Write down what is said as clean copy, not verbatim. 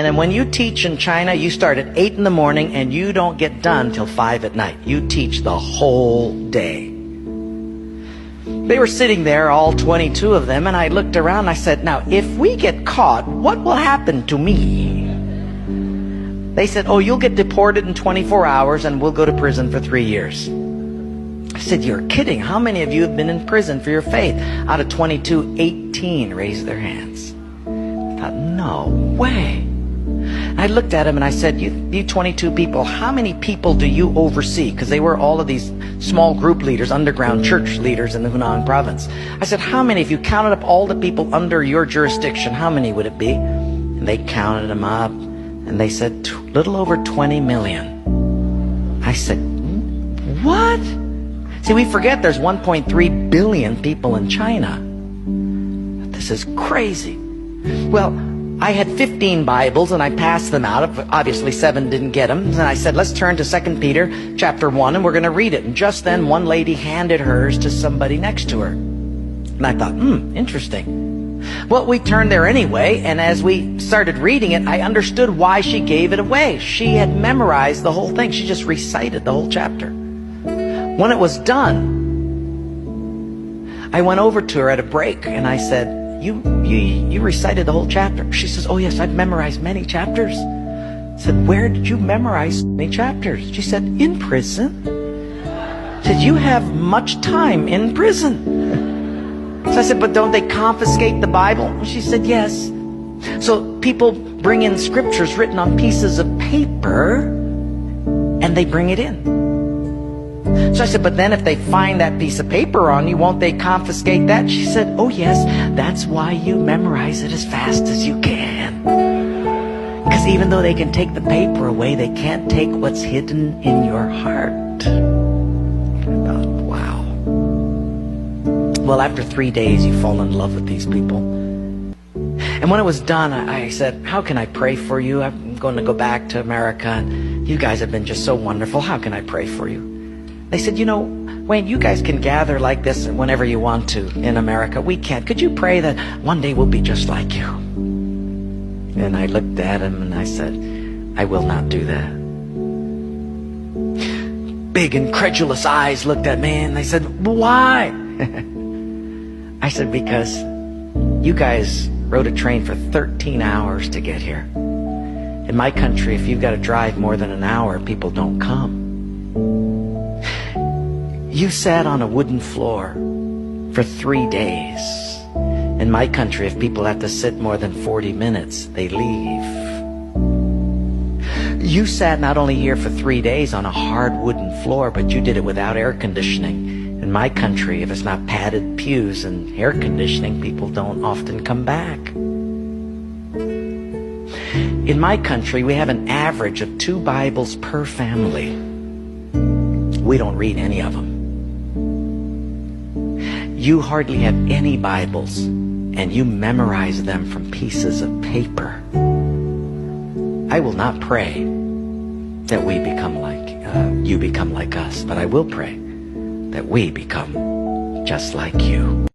And when you teach in China, you start at 8 in the morning and you don't get done till 5 at night. You teach the whole day. They were sitting there, all 22 of them, and I looked around and I said, now, if we get caught, what will happen to me? They said, oh, you'll get deported in 24 hours and we'll go to prison for 3 years. I said, you're kidding. How many of you have been in prison for your faith? Out of 22, 18 raised their hands. I thought, no way. I looked at him and I said, you 22 people, how many people do you oversee? Because they were all of these small group leaders, underground church leaders in the Hunan province. I said, how many, if you counted up all the people under your jurisdiction, how many would it be? And they counted them up and they said, little over 20 million. I said, what? See, we forget there's 1.3 billion people in China. This is crazy. Well, I had 15 Bibles and I passed them out. Obviously 7 didn't get them. And I said, let's turn to 2 Peter chapter 1 and we're going to read it. And just then one lady handed hers to somebody next to her. And I thought, interesting. Well, we turned there anyway, and as we started reading it, I understood why she gave it away. She had memorized the whole thing. She just recited the whole chapter. When it was done, I went over to her at a break and I said, you recited the whole chapter. She says, oh yes, I've memorized many chapters. I said, where did you memorize many chapters? She said, in prison. I said, you have much time in prison. So I said, but don't they confiscate the Bible? She said, yes. So people bring in scriptures written on pieces of paper and they bring it in. So I said, but then if they find that piece of paper on you, won't they confiscate that? She said, oh yes, that's why you memorize it as fast as you can. Because even though they can take the paper away, they can't take what's hidden in your heart. I thought, wow. Well, after 3 days, you fall in love with these people. And when it was done, I said, how can I pray for you? I'm going to go back to America. You guys have been just so wonderful. How can I pray for you? They said, Wayne, you guys can gather like this whenever you want to in America. We can't. Could you pray that one day we'll be just like you? And I looked at him and I said, I will not do that. Big incredulous eyes looked at me and they said, why? I said, because you guys rode a train for 13 hours to get here. In my country, if you've got to drive more than an hour, people don't come. You sat on a wooden floor for 3 days. In my country, if people have to sit more than 40 minutes, they leave. You sat not only here for 3 days on a hard wooden floor, but you did it without air conditioning. In my country, if it's not padded pews and air conditioning, people don't often come back. In my country, we have an average of 2 Bibles per family. We don't read any of them. You hardly have any Bibles, and you memorize them from pieces of paper. I will not pray that we become like, you become like us, but I will pray that we become just like you.